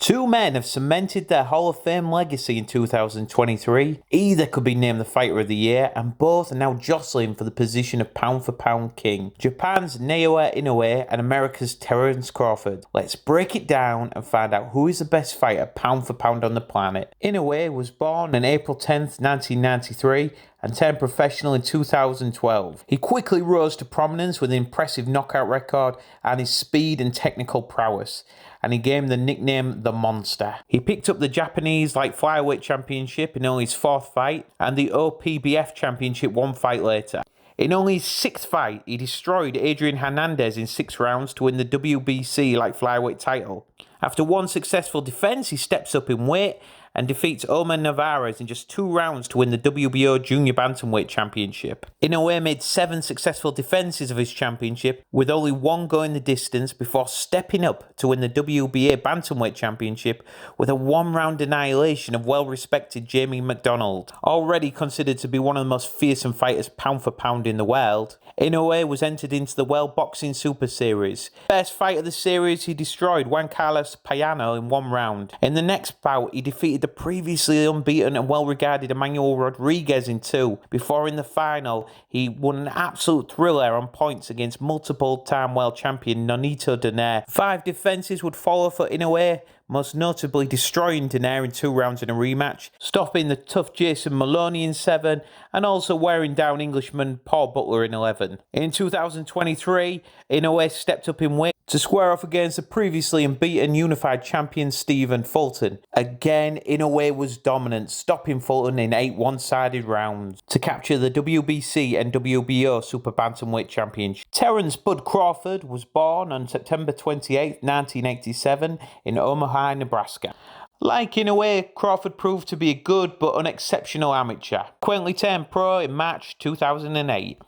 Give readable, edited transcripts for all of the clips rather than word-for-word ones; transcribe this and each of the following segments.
Two men have cemented their Hall of Fame legacy in 2023. Either could be named the Fighter of the Year, and both are now jostling for the position of pound-for-pound king. Japan's Naoya Inoue and America's Terence Crawford. Let's break it down and find out who is the best fighter pound-for-pound on the planet. Inoue was born on April 10th, 1993, and turned professional in 2012. He quickly rose to prominence with an impressive knockout record and his speed and technical prowess, and he gained the nickname The Monster. He picked up the Japanese light flyweight championship in only his fourth fight, and the OPBF championship one fight later. In only his sixth fight, he destroyed Adrian Hernandez in 6 rounds to win the WBC light flyweight title. After one successful defense, he steps up in weight and defeats Omar Navarez in just 2 rounds to win the WBO Junior Bantamweight Championship. Inoue made 7 successful defenses of his championship, with only 1 going the distance before stepping up to win the WBA Bantamweight Championship with a 1-round annihilation of well-respected Jamie McDonald. Already considered to be one of the most fearsome fighters pound for pound in the world, Inoue was entered into the World Boxing Super Series. First fight of the series, he destroyed Juan Carlos Payano in 1 round. In the next bout, he defeated the previously unbeaten and well-regarded Emmanuel Rodriguez in 2, before in the final, he won an absolute thriller on points against multiple-time world champion Nonito Donaire. 5 defenses would follow for Inoue, most notably destroying Donaire in 2 rounds in a rematch, stopping the tough Jason Maloney in 7, and also wearing down Englishman Paul Butler in 11. In 2023, Inoue stepped up in weight to square off against the previously unbeaten unified champion Stephen Fulton. Again, Inoue was dominant, stopping Fulton in 8 one-sided rounds to capture the WBC and WBO Super Bantamweight Championship. Terence Bud Crawford was born on September 28, 1987 in Omaha, Nebraska. Like Inoue, Crawford proved to be a good but unexceptional amateur, currently turned pro in March 2008.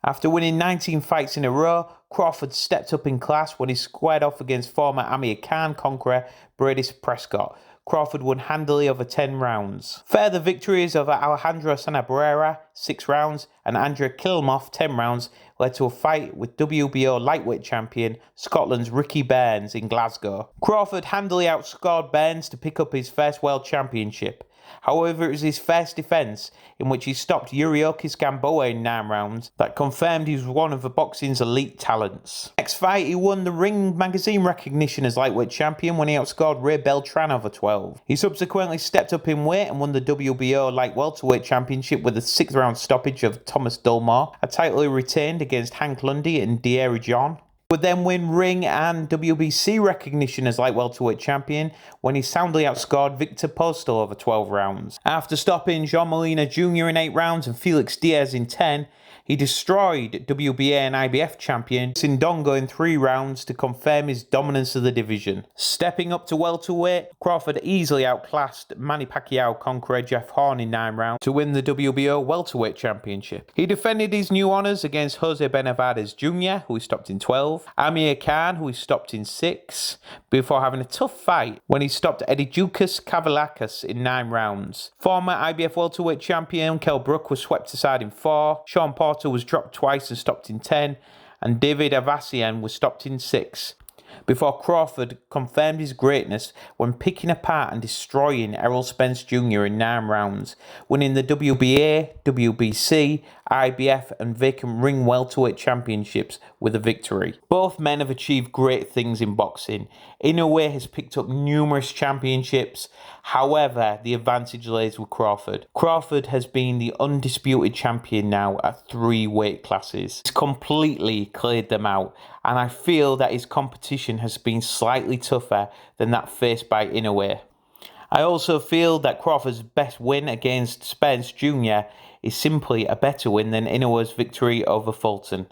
After winning 19 fights in a row, Crawford stepped up in class when he squared off against former Amir Khan conqueror Brady Prescott. Crawford won handily over 10 rounds. Further victories over Alejandro Sanabria, 6 rounds, and Andrei Kilmov, 10 rounds, led to a fight with WBO lightweight champion Scotland's Ricky Burns in Glasgow. Crawford handily outscored Burns to pick up his first world championship. However, it was his first defence, in which he stopped Yuriorkis Gamboa in 9 rounds, that confirmed he was one of the boxing's elite talents. Next fight, he won the Ring magazine recognition as lightweight champion when he outscored Ray Beltran over 12. He subsequently stepped up in weight and won the WBO light welterweight championship with a 6th round stoppage of Thomas Dulmore, a title he retained against Hank Lundy and Deary John. Would then win Ring and WBC recognition as light welterweight champion when he soundly outscored Victor Postal over 12 rounds. After stopping Jean Molina Jr. in 8 rounds and Felix Diaz in 10, he destroyed WBA and IBF champion Sindongo in 3 rounds to confirm his dominance of the division. Stepping up to welterweight, Crawford easily outclassed Manny Pacquiao conqueror Jeff Horn in 9 rounds to win the WBO welterweight championship. He defended his new honours against Jose Benavidez Jr., who he stopped in 12, Amir Khan, who he stopped in 6, before having a tough fight when he stopped Edijukas Kavalakas in 9 rounds. Former IBF welterweight champion Kell Brook was swept aside in 4, Sean Porter was dropped twice and stopped in 10, and David Avassian was stopped in 6, before Crawford confirmed his greatness when picking apart and destroying Errol Spence Jr. in 9 rounds, winning the WBA, WBC, IBF and vacant ring welterweight championships with a victory. Both men have achieved great things in boxing. Inoue has picked up numerous championships, however, the advantage lays with Crawford. Crawford has been the undisputed champion now at 3 weight classes. He's completely cleared them out, and I feel that his competition has been slightly tougher than that faced by Inoue. I also feel that Crawford's best win against Spence Jr. is simply a better win than Inoue's victory over Fulton.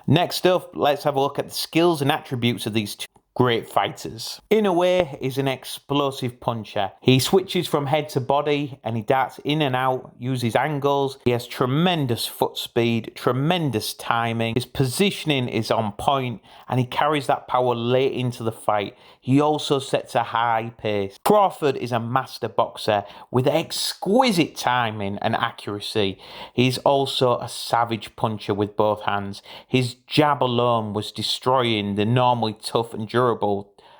Next up, let's have a look at the skills and attributes of these two great fighters. Inoue is an explosive puncher. He switches from head to body and he darts in and out, uses angles. He has tremendous foot speed, tremendous timing. His positioning is on point and he carries that power late into the fight. He also sets a high pace. Crawford is a master boxer with exquisite timing and accuracy. He's also a savage puncher with both hands. His jab alone was destroying the normally tough and durable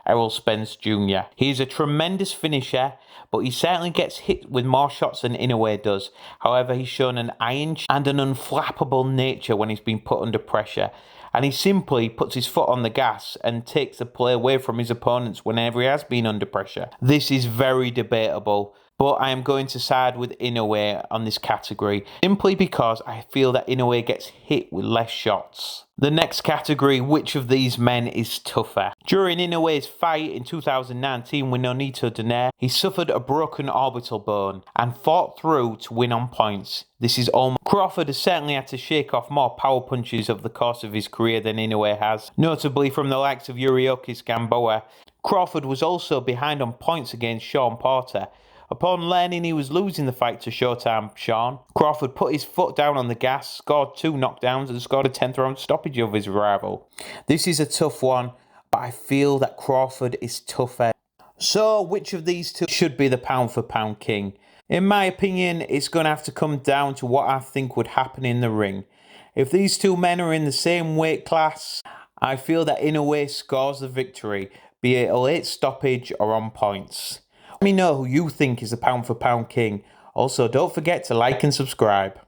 Errol Spence Jr. He is a tremendous finisher, but he certainly gets hit with more shots than Inoue does. However, he's shown an iron and an unflappable nature when he's been put under pressure, and he simply puts his foot on the gas and takes the play away from his opponents whenever he has been under pressure. This is very debatable, but I am going to side with Inoue on this category, simply because I feel that Inoue gets hit with less shots. The next category, which of these men is tougher? During Inoue's fight in 2019 with Nonito Donaire, he suffered a broken orbital bone and fought through to win on points. This is almost... Crawford has certainly had to shake off more power punches over the course of his career than Inoue has, notably from the likes of Yuriorkis Gamboa. Crawford was also behind on points against Sean Porter. Upon learning he was losing the fight to Showtime Sean, Crawford put his foot down on the gas, scored 2 knockdowns and scored a 10th round stoppage of his rival. This is a tough one, but I feel that Crawford is tougher. So which of these two should be the pound for pound king? In my opinion, it's going to have to come down to what I think would happen in the ring. If these two men are in the same weight class, I feel that Inoue scores the victory, be it a late stoppage or on points. Let me know who you think is the pound for pound king. Also, don't forget to like and subscribe.